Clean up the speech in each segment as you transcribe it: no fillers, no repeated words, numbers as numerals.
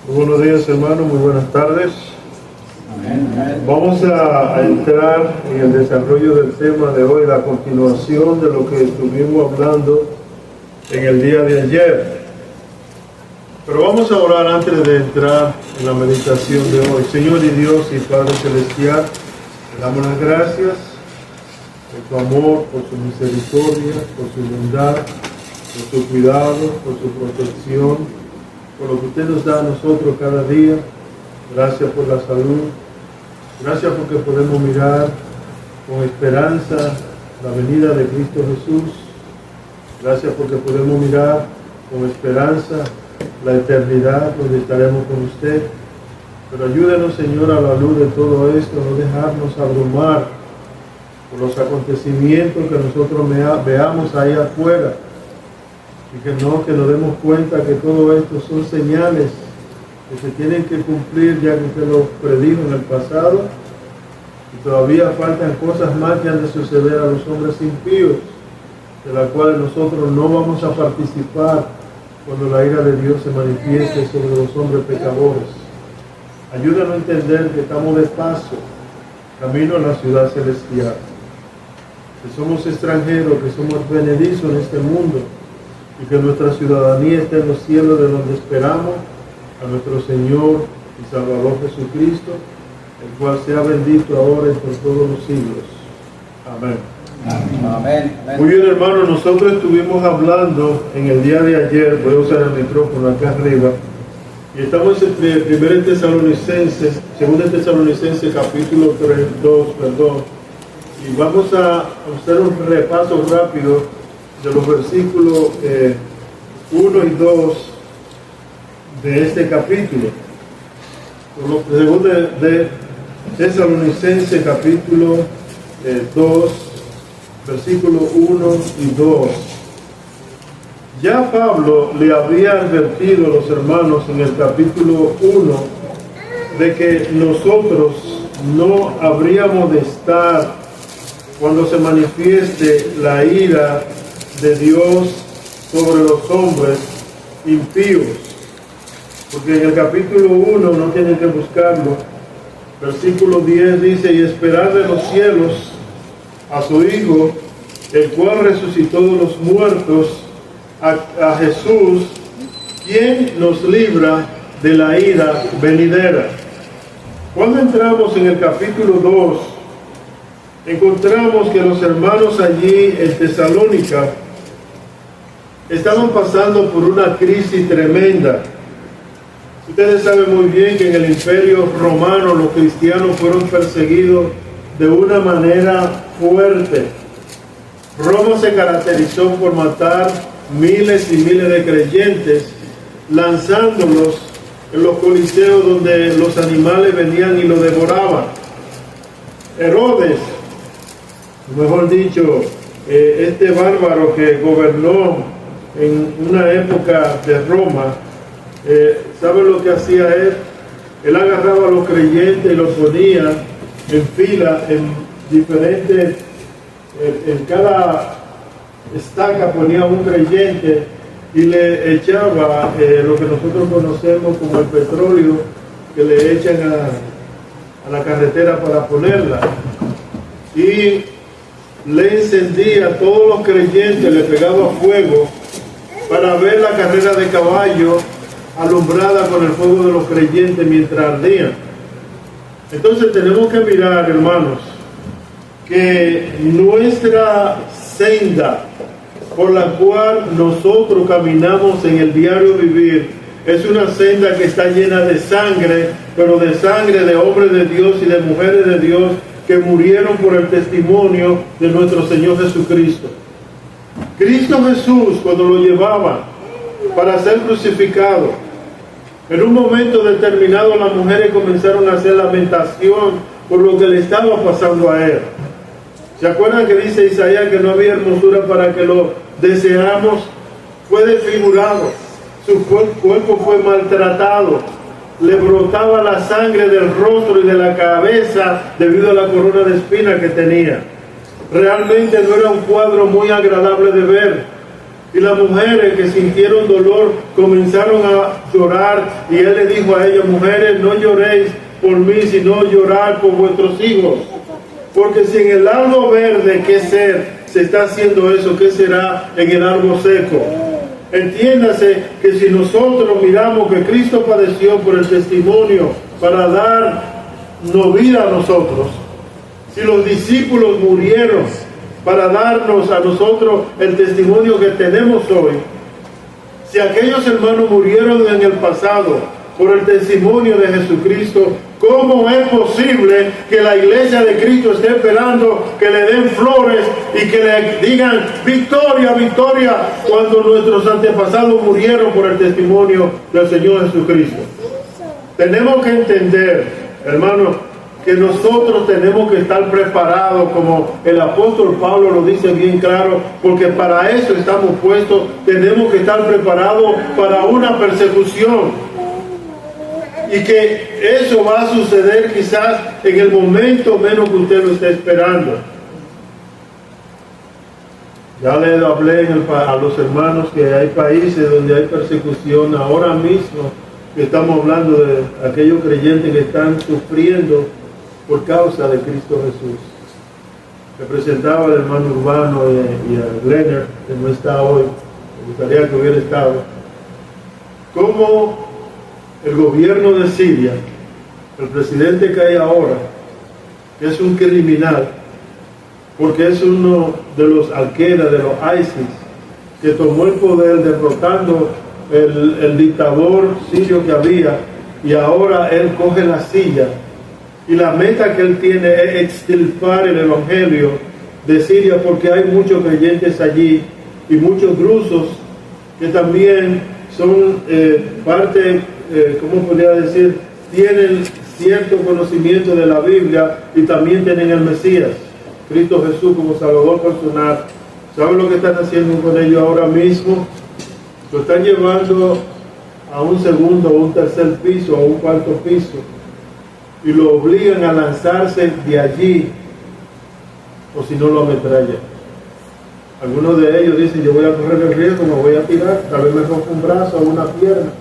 Muy buenos días, hermanos, muy buenas tardes. Vamos a entrar en el desarrollo del tema de hoy, la continuación de lo que estuvimos hablando en el día de ayer. Pero vamos a orar antes de entrar en la meditación de hoy. Señor y Dios y Padre Celestial, te damos las gracias por tu amor, por su misericordia, por su bondad, por su cuidado, por su protección, por lo que usted nos da a nosotros cada día. Gracias por la salud. Gracias porque podemos mirar con esperanza la venida de Cristo Jesús. Gracias porque podemos mirar con esperanza la eternidad donde estaremos con usted. Pero ayúdenos, Señor, a la luz de todo esto, no dejarnos abrumar por los acontecimientos que nosotros veamos ahí afuera. Y que nos demos cuenta que todo esto son señales que se tienen que cumplir, ya que usted lo predijo en el pasado, y todavía faltan cosas más que han de suceder a los hombres impíos, de las cuales nosotros no vamos a participar cuando la ira de Dios se manifieste sobre los hombres pecadores. Ayúdanos a entender que estamos de paso, camino a la ciudad celestial, que somos extranjeros, que somos advenedizos en este mundo, y que nuestra ciudadanía está en los cielos, de donde esperamos a nuestro Señor y Salvador Jesucristo, el cual sea bendito ahora y por todos los siglos. Amén. Amén. Muy bien, hermanos, nosotros estuvimos hablando en el día de ayer, voy a usar el micrófono acá arriba, y estamos en 2 Tesalonicenses capítulo 2, y vamos a hacer un repaso rápido de los versículos 1 y 2 de este capítulo. Segundo de Tesalonicenses capítulo 2, versículos 1 y 2. Ya Pablo le había advertido a los hermanos en el capítulo 1 de que nosotros no habríamos de estar cuando se manifieste la ira de Dios sobre los hombres impíos. Porque en el capítulo 1, no tienen que buscarlo, versículo 10 dice: y esperar de los cielos a su Hijo, el cual resucitó de los muertos, a Jesús, quien nos libra de la ira venidera. Cuando entramos en el capítulo 2, encontramos que los hermanos allí en Tesalónica estaban pasando por una crisis tremenda. Ustedes saben muy bien que en el Imperio Romano los cristianos fueron perseguidos de una manera fuerte. Roma se caracterizó por matar miles y miles de creyentes, lanzándolos en los coliseos donde los animales venían y los devoraban. Herodes, mejor dicho, este bárbaro que gobernó en una época de Roma, ¿saben lo que hacía él? Él agarraba a los creyentes y los ponía en fila, en diferentes, en cada estaca ponía un creyente y le echaba lo que nosotros conocemos como el petróleo que le echan a la carretera para ponerla, y le encendía a todos los creyentes, le pegaba fuego para ver la carrera de caballo alumbrada con el fuego de los creyentes mientras ardían. Entonces tenemos que mirar, hermanos, que nuestra senda por la cual nosotros caminamos en el diario vivir es una senda que está llena de sangre, pero de sangre de hombres de Dios y de mujeres de Dios que murieron por el testimonio de nuestro Señor Jesucristo. Cristo Jesús, cuando lo llevaban para ser crucificado, en un momento determinado las mujeres comenzaron a hacer lamentación por lo que le estaba pasando a él. ¿Se acuerdan que dice Isaías que no había hermosura para que lo deseáramos? Fue desfigurado, su cuerpo fue maltratado, le brotaba la sangre del rostro y de la cabeza debido a la corona de espinas que tenía. Realmente no era un cuadro muy agradable de ver. Y las mujeres que sintieron dolor comenzaron a llorar, y él le dijo a ellas: mujeres, no lloréis por mí, sino llorar por vuestros hijos. Porque si en el árbol verde, ¿qué ser se está haciendo eso? ¿Qué será en el árbol seco? Entiéndase que si nosotros miramos que Cristo padeció por el testimonio para darnos vida a nosotros, si los discípulos murieron para darnos a nosotros el testimonio que tenemos hoy, si aquellos hermanos murieron en el pasado por el testimonio de Jesucristo, ¿cómo es posible que la iglesia de Cristo esté esperando que le den flores y que le digan victoria, victoria, cuando nuestros antepasados murieron por el testimonio del Señor Jesucristo? Tenemos que entender, hermanos, que nosotros tenemos que estar preparados, como el apóstol Pablo lo dice bien claro, porque para eso estamos puestos. Tenemos que estar preparados para una persecución, y que eso va a suceder quizás en el momento menos que usted lo esté esperando. Ya le hablé a los hermanos que hay países donde hay persecución ahora mismo. Estamos hablando de aquellos creyentes que están sufriendo por causa de Cristo Jesús. Representaba al hermano Urbano y a Leonard, que no está hoy. Me gustaría que hubiera estado. Cómo el gobierno de Siria, el presidente que hay ahora, que es un criminal, porque es uno de los Al-Qaeda, de los ISIS, que tomó el poder derrotando el dictador sirio que había, y ahora él coge la silla, y la meta que él tiene es extirpar el evangelio de Siria, porque hay muchos creyentes allí y muchos drusos que también son parte, ¿cómo podría decir? Tienen cierto conocimiento de la Biblia y también tienen el Mesías, Cristo Jesús, como Salvador personal. ¿Saben lo que están haciendo con ellos ahora mismo? Lo están llevando a un segundo, o un tercer piso, o un cuarto piso, y lo obligan a lanzarse de allí, o si no lo ametrallan. Algunos de ellos dicen: yo voy a correr el riesgo, me voy a tirar, tal vez me rompa un brazo o una pierna.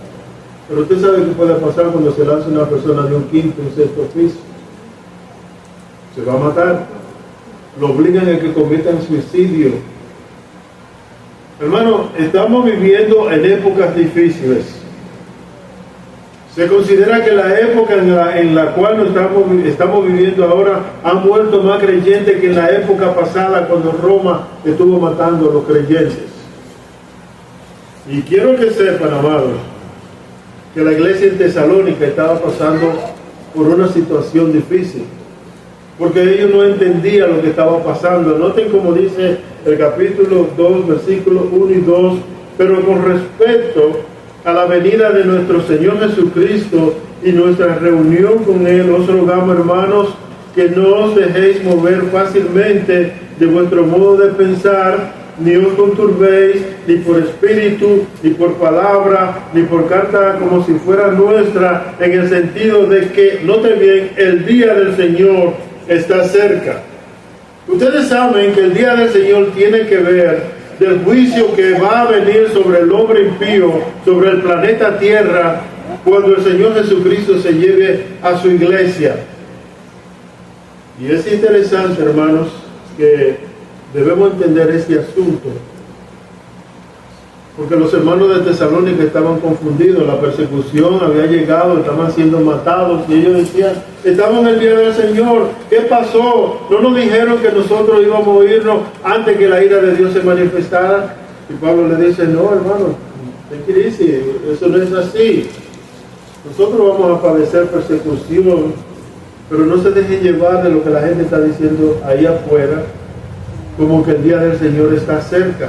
Pero usted sabe qué puede pasar cuando se lanza una persona de un quinto, un sexto piso. Se va a matar. Lo obligan a que cometan suicidio. Hermano, estamos viviendo en épocas difíciles. Se considera que la época en la cual estamos viviendo ahora han muerto más creyentes que en la época pasada, cuando Roma estuvo matando a los creyentes. Y quiero que sepan, amados, que la iglesia en Tesalónica estaba pasando por una situación difícil, porque ellos no entendían lo que estaba pasando. Noten como dice el capítulo 2, versículos 1 y 2: pero con respecto a la venida de nuestro Señor Jesucristo y nuestra reunión con Él, os rogamos, hermanos, que no os dejéis mover fácilmente de vuestro modo de pensar, ni os conturbéis, ni por espíritu, ni por palabra, ni por carta como si fuera nuestra, en el sentido de que, note bien, el día del Señor está cerca. Ustedes saben que el día del Señor tiene que ver del juicio que va a venir sobre el hombre impío, sobre el planeta Tierra, cuando el Señor Jesucristo se lleve a su iglesia. Y es interesante, hermanos, que debemos entender este asunto, porque los hermanos de Tesalónica estaban confundidos. La persecución había llegado, estaban siendo matados, y ellos decían: estamos en el día del Señor, ¿qué pasó? ¿No nos dijeron que nosotros íbamos a irnos antes que la ira de Dios se manifestara? Y Pablo le dice: no, hermano, eso no es así. Nosotros vamos a padecer persecución, pero no se dejen llevar de lo que la gente está diciendo ahí afuera, como que el día del Señor está cerca.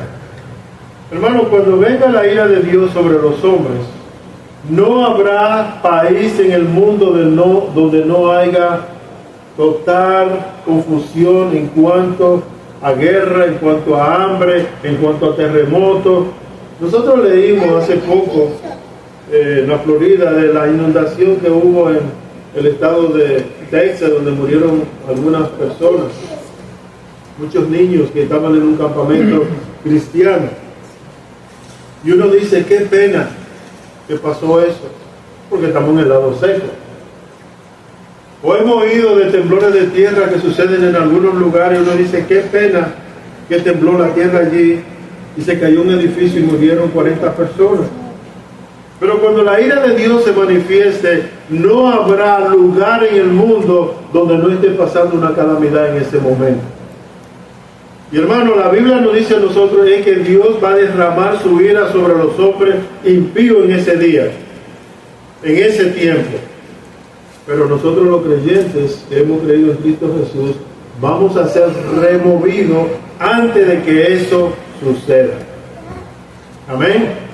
Hermano, cuando venga la ira de Dios sobre los hombres, no habrá país en el mundo donde no haya total confusión en cuanto a guerra, en cuanto a hambre, en cuanto a terremotos. Nosotros leímos hace poco en la Florida de la inundación que hubo en el estado de Texas, donde murieron algunas personas, muchos niños que estaban en un campamento cristiano. Y uno dice, qué pena que pasó eso, porque estamos en el lado seco. O hemos oído de temblores de tierra que suceden en algunos lugares y uno dice, qué pena que tembló la tierra allí y se cayó un edificio y murieron 40 personas. Pero cuando la ira de Dios se manifieste, no habrá lugar en el mundo donde no esté pasando una calamidad en ese momento. Y hermano, la Biblia nos dice a nosotros es que Dios va a derramar su ira sobre los hombres impíos en ese día, en ese tiempo. Pero nosotros los creyentes que hemos creído en Cristo Jesús, vamos a ser removidos antes de que eso suceda. Amén.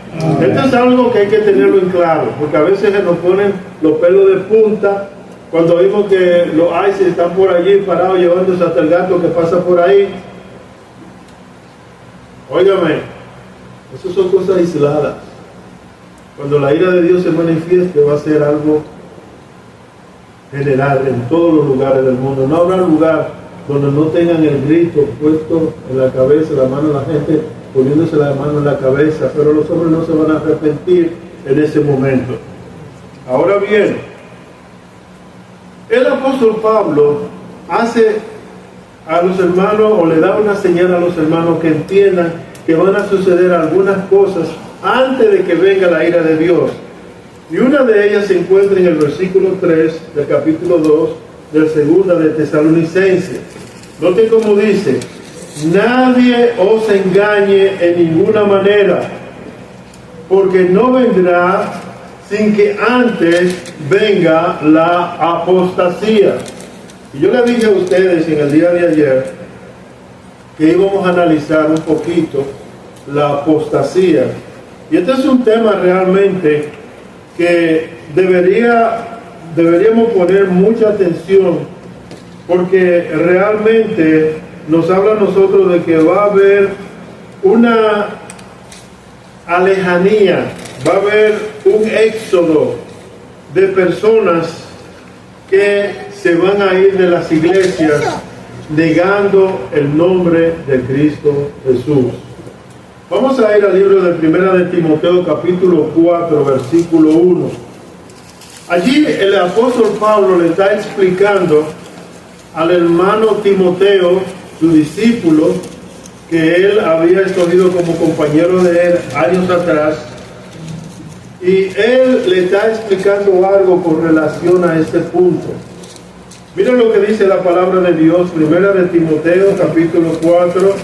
Esto es algo que hay que tenerlo en claro, porque a veces se nos ponen los pelos de punta cuando vimos que los ICE están por allí parados llevándose hasta el gato que pasa por ahí. Óigame, eso son cosas aisladas. Cuando la ira de Dios se manifieste, va a ser algo general en todos los lugares del mundo. No habrá lugar donde no tengan el grito puesto en la cabeza, la mano de la gente poniéndose la mano en la cabeza, pero los hombres no se van a arrepentir en ese momento. Ahora bien, el apóstol Pablo hace a los hermanos, o le da una señal a los hermanos que entiendan que van a suceder algunas cosas antes de que venga la ira de Dios. Y una de ellas se encuentra en el versículo 3 del capítulo 2 del segunda de Tesalonicenses. Noten cómo dice: nadie os engañe en ninguna manera, porque no vendrá sin que antes venga la apostasía. Y yo le dije a ustedes en el día de ayer que íbamos a analizar un poquito la apostasía. Y este es un tema realmente que deberíamos poner mucha atención, porque realmente nos habla a nosotros de que va a haber una alejanía, va a haber un éxodo de personas que se van a ir de las iglesias negando el nombre de Cristo Jesús. Vamos a ir al libro de Primera de Timoteo, capítulo 4, versículo 1. Allí el apóstol Pablo le está explicando al hermano Timoteo, su discípulo, que él había escogido como compañero de él años atrás, y él le está explicando algo con relación a este punto. Miren lo que dice la palabra de Dios, Primera de Timoteo, capítulo 4,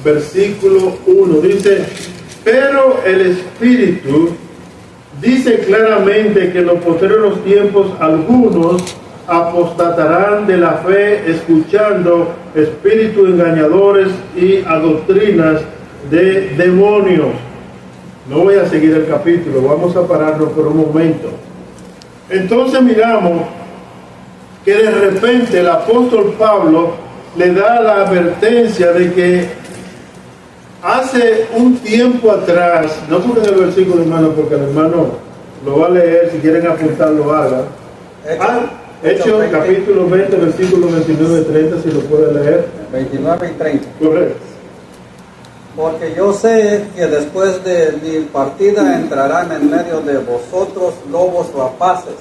versículo 1. Dice: pero el Espíritu dice claramente que en los posteriores tiempos algunos apostatarán de la fe, escuchando espíritus engañadores y a doctrinas de demonios. No voy a seguir el capítulo, vamos a pararnos por un momento. Entonces miramos que de repente el apóstol Pablo le da la advertencia de que hace un tiempo atrás, no busquen el versículo, hermano, porque el hermano lo va a leer, si quieren apuntarlo, hagan. Hechos capítulo 20, versículos 29 y 30, si lo pueden leer. 29 y 30. Correcto. Porque yo sé que después de mi partida entrarán en medio de vosotros lobos rapaces,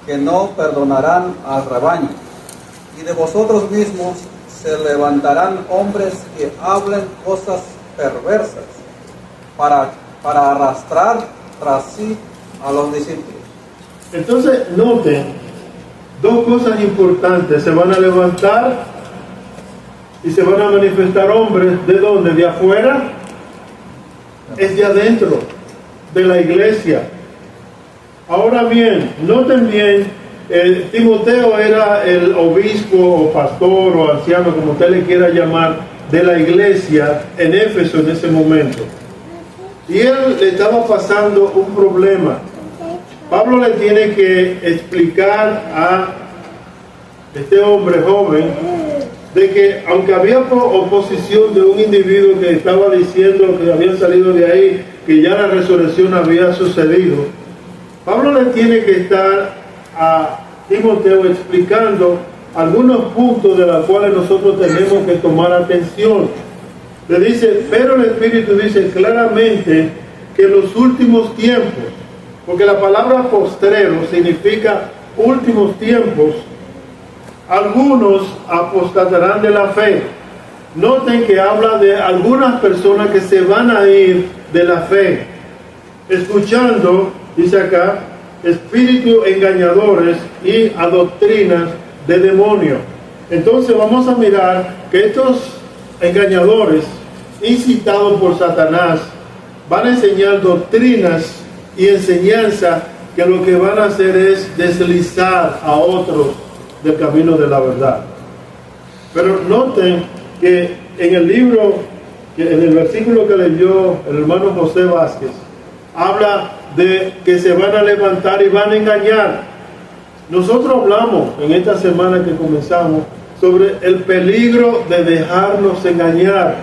que no perdonarán al rebaño. Y de vosotros mismos se levantarán hombres que hablen cosas perversas para arrastrar tras sí a los discípulos. Entonces, noten dos cosas importantes. Se van a levantar y se van a manifestar hombres. ¿De dónde? ¿De afuera? Es de adentro, de la iglesia. Ahora bien, noten bien, Timoteo era el obispo o pastor o anciano, como usted le quiera llamar, de la iglesia en Éfeso en ese momento. Y él le estaba pasando un problema. Pablo le tiene que explicar a este hombre joven de que aunque había oposición de un individuo que estaba diciendo que habían salido de ahí, que ya la resurrección había sucedido, Pablo le tiene que estar a Timoteo explicando algunos puntos de los cuales nosotros tenemos que tomar atención. Le dice, pero el Espíritu dice claramente que en los últimos tiempos, porque la palabra postrero significa últimos tiempos, algunos apostatarán de la fe. Noten que habla de algunas personas que se van a ir de la fe, escuchando, dice acá, espíritus engañadores y a doctrinas de demonio. Entonces vamos a mirar que estos engañadores, incitados por Satanás, van a enseñar doctrinas y enseñanza que lo que van a hacer es deslizar a otros del camino de la verdad. Pero noten que en el libro, en el versículo que leyó el hermano José Vázquez, habla de que se van a levantar y van a engañar. Nosotros hablamos en esta semana que comenzamos sobre el peligro de dejarnos engañar,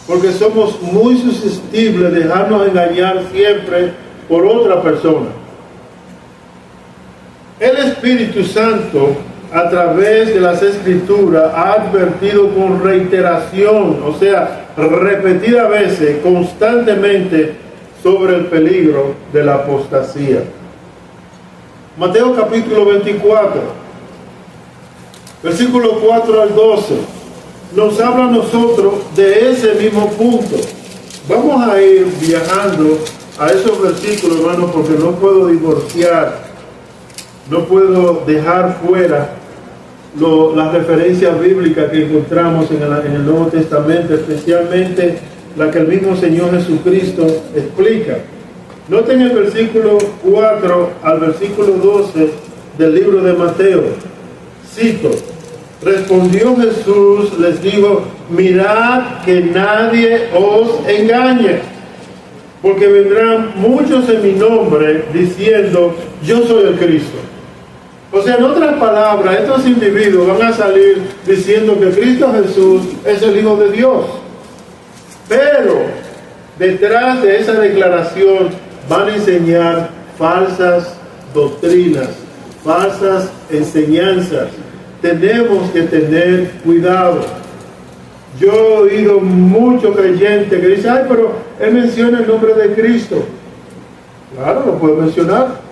porque somos muy susceptibles de dejarnos engañar siempre por otra persona. El Espíritu Santo, a través de las Escrituras, ha advertido con reiteración, o sea, repetidas veces, constantemente, sobre el peligro de la apostasía. Mateo capítulo 24, versículo 4 al 12, nos habla a nosotros de ese mismo punto. Vamos a ir viajando a esos versículos, hermanos, porque no puedo divorciar, no puedo dejar fuera las referencias bíblicas que encontramos en el Nuevo Testamento, especialmente la que el mismo Señor Jesucristo explica. Noten el versículo 4 al versículo 12 del libro de Mateo. Cito: respondió Jesús, les dijo, mirad que nadie os engañe, porque vendrán muchos en mi nombre diciendo, yo soy el Cristo. O sea, en otras palabras, estos individuos van a salir diciendo que Cristo Jesús es el Hijo de Dios. Pero detrás de esa declaración van a enseñar falsas doctrinas, falsas enseñanzas. Tenemos que tener cuidado. Yo he oído muchos creyentes que dicen, ay, pero él menciona el nombre de Cristo. Claro, lo puede mencionar.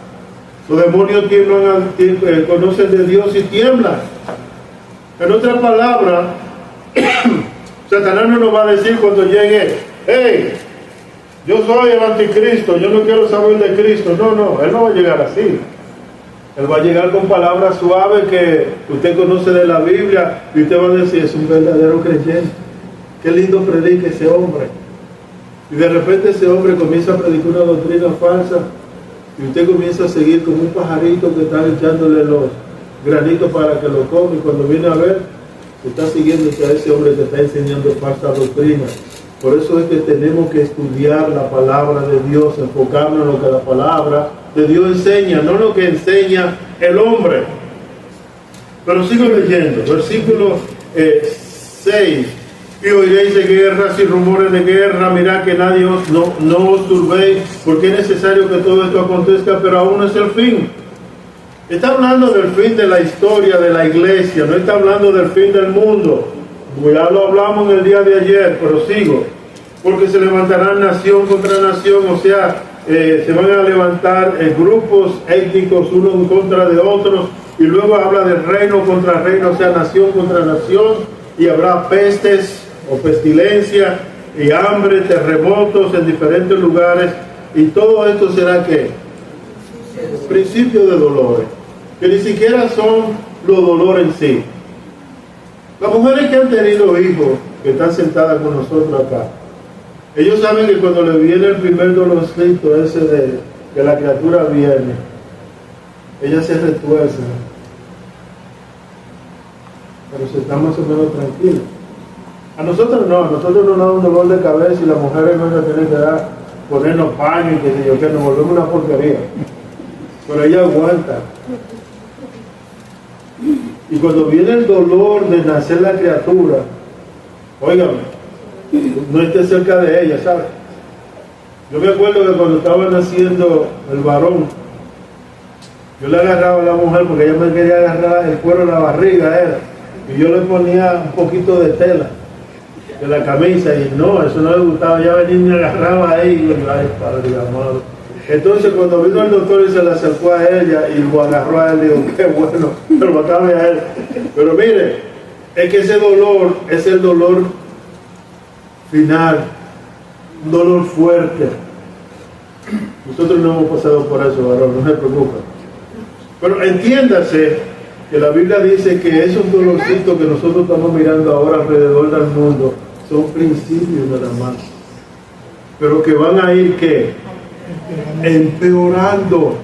Los demonios conocen de Dios y tiemblan. En otras palabras, Satanás no nos va a decir cuando llegue, hey, yo soy el anticristo, yo no quiero saber de Cristo. No, él no va a llegar así. Él va a llegar con palabras suaves que usted conoce de la Biblia y usted va a decir, es un verdadero creyente. Qué lindo predica ese hombre. Y de repente ese hombre comienza a predicar una doctrina falsa y usted comienza a seguir como un pajarito que está echándole los granitos para que lo coma, y cuando viene a ver, está siguiendo a ese hombre que está enseñando falsa doctrina. Por eso es que tenemos que estudiar la palabra de Dios, enfocarnos en lo que la palabra de Dios enseña, no lo que enseña el hombre. Pero sigo leyendo, versículo 6. Y oiréis de guerras y rumores de guerra, mirad que nadie no os turbéis, porque es necesario que todo esto acontezca, pero aún no es el fin. Está hablando del fin de la historia de la iglesia, no está hablando del fin del mundo. Ya lo hablamos en el día de ayer, pero sigo. Porque se levantarán nación contra nación, o sea, se van a levantar grupos étnicos unos contra de otros, y luego habla de reino contra reino, o sea, nación contra nación, y habrá pestes o pestilencia y hambre, terremotos en diferentes lugares, y todo esto será ¿qué? Principio de dolores, que ni siquiera son los dolores en sí. Las mujeres que han tenido hijos, que están sentadas con nosotros acá, ellos saben que cuando le viene el primer dolorcito ese de que la criatura viene, ellas se retuercen, pero se están más o menos tranquilos. A nosotros nos da un dolor de cabeza y las mujeres van a tener que ponernos paño y que yo que nos volvemos una porquería. Pero ella aguanta. Y cuando viene el dolor de nacer la criatura, óigame, no esté cerca de ella, ¿sabes? Yo me acuerdo que cuando estaba naciendo el varón, yo le agarraba a la mujer porque ella me quería agarrar el cuero de la barriga, y yo le ponía un poquito de tela de la camisa, y no, eso no le gustaba, ya venía y me agarraba ahí, y yo, ay, padre amado. Entonces cuando vino el doctor y se le acercó a ella y lo agarró a él, digo, qué bueno, pero matame a él. Pero mire, es que ese dolor es el dolor final, un dolor fuerte. Nosotros no hemos pasado por eso, varón, no se preocupen. Pero entiéndase que la Biblia dice que esos dolorcitos que nosotros estamos mirando ahora alrededor del mundo son principios nada más, pero que van a ir, ¿qué? Empeorando.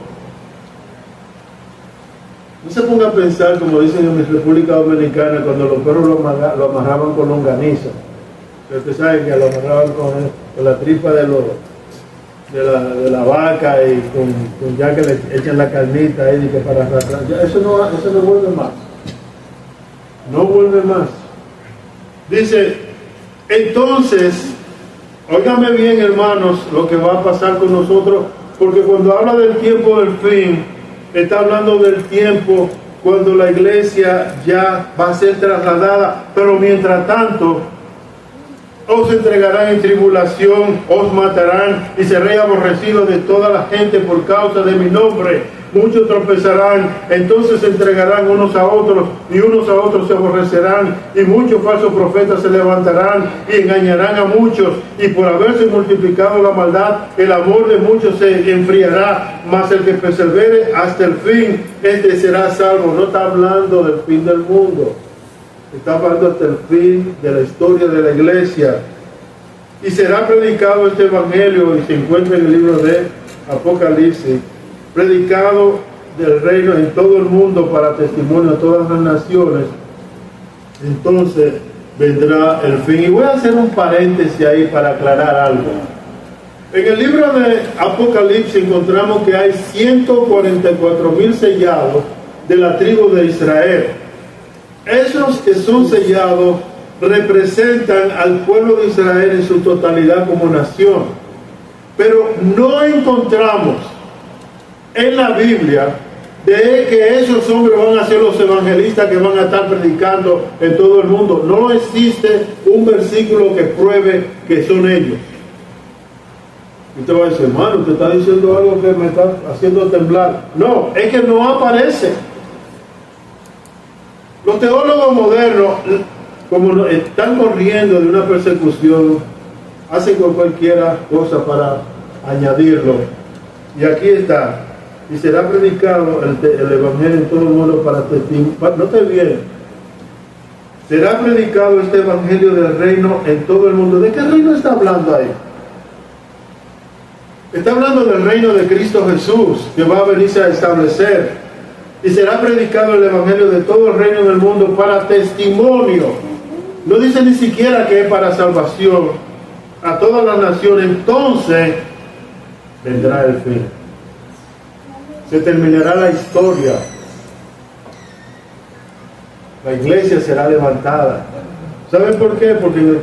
No se ponga a pensar, como dicen en mi República Dominicana, cuando los perros lo amarraban con longaniza. Ustedes saben que lo amarraban con la tripa de la vaca y con ya que le echan la carnita ahí que para arrastrar. Eso no vuelve más. No vuelve más. Dice, entonces, óigame bien, hermanos, lo que va a pasar con nosotros, porque cuando habla del tiempo del fin, está hablando del tiempo cuando la iglesia ya va a ser trasladada, pero mientras tanto, os entregarán en tribulación, os matarán y seréis aborrecidos de toda la gente por causa de mi nombre. Muchos tropezarán, entonces se entregarán unos a otros y unos a otros se aborrecerán, y muchos falsos profetas se levantarán y engañarán a muchos, y por haberse multiplicado la maldad, el amor de muchos se enfriará, mas el que persevere hasta el fin, este será salvo. No está hablando del fin del mundo, está hablando hasta el fin de la historia de la iglesia. Y será predicado este evangelio, y se encuentra en el libro de Apocalipsis, predicado del reino en todo el mundo para testimonio a todas las naciones. Entonces vendrá el fin. Y voy a hacer un paréntesis ahí para aclarar algo. En el libro de Apocalipsis encontramos que hay 144,000 sellados de la tribu de Israel. Esos que son sellados representan al pueblo de Israel en su totalidad como nación. Pero no encontramos en la Biblia de que esos hombres van a ser los evangelistas que van a estar predicando en todo el mundo. No existe un versículo que pruebe que son ellos. Y usted va a decir, hermano, usted está diciendo algo que me está haciendo temblar. No, es que no aparece. Los teólogos modernos, como están corriendo de una persecución, hacen con cualquiera cosa para añadirlo. Y aquí está. Y será predicado el evangelio en todo el mundo para testimonio. Note bien. Será predicado este evangelio del reino en todo el mundo. ¿De qué reino está hablando ahí? Está hablando del reino de Cristo Jesús, que va a venirse a establecer. Y será predicado el evangelio de todo el reino del mundo para testimonio. No dice ni siquiera que es para salvación a todas las naciones. Entonces vendrá el fin. Se terminará la historia. La iglesia será levantada. ¿Saben por qué? Porque en el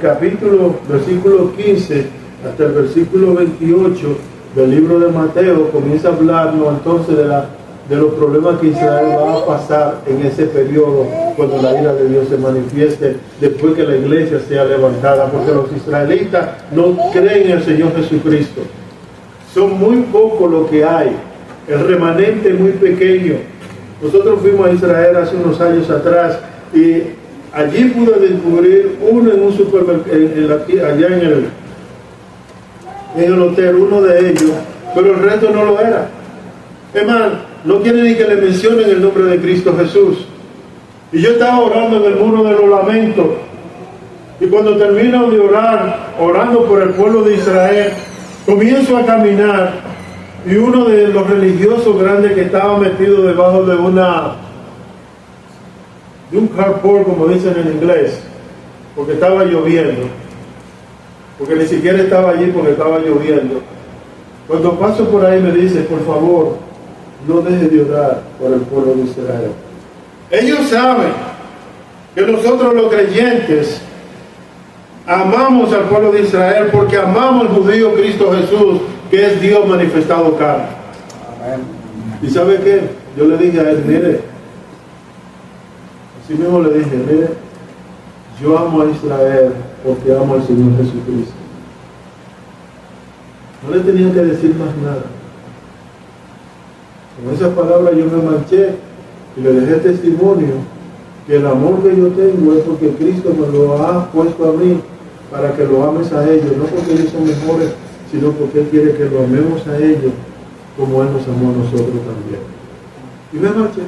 versículo 15 hasta el versículo 28 del libro de Mateo comienza a hablarnos entonces de los problemas que Israel va a pasar en ese periodo cuando la ira de Dios se manifieste después que la iglesia sea levantada, porque los israelitas no creen en el Señor Jesucristo. Son muy pocos lo que hay, el remanente muy pequeño. Nosotros fuimos a Israel hace unos años atrás y allí pude descubrir uno en un supermercado, allá en el hotel, uno de ellos, pero el resto no lo era. Hermano, no quieren ni que le mencionen el nombre de Cristo Jesús. Y yo estaba orando en el muro de los lamentos, y cuando termino de orar, orando por el pueblo de Israel, comienzo a caminar, y uno de los religiosos grandes que estaba metido debajo de un carport, como dicen en inglés, porque estaba lloviendo, porque ni siquiera estaba allí porque estaba lloviendo. Cuando paso por ahí me dice, por favor, no deje de orar por el pueblo de Israel. Ellos saben que nosotros los creyentes amamos al pueblo de Israel porque amamos al judío Cristo Jesús, que es Dios manifestado carne. Amén. ¿Y sabe qué? Yo le dije a él, mire, así mismo le dije, mire, yo amo a Israel porque amo al Señor Jesucristo. No le tenía que decir más nada. Con esas palabras yo me marché y le dejé testimonio que el amor que yo tengo es porque Cristo me lo ha puesto a mí para que lo ames a ellos, no porque ellos son mejores, sino porque Él quiere que lo amemos a ellos como Él nos amó a nosotros también. Y me marché.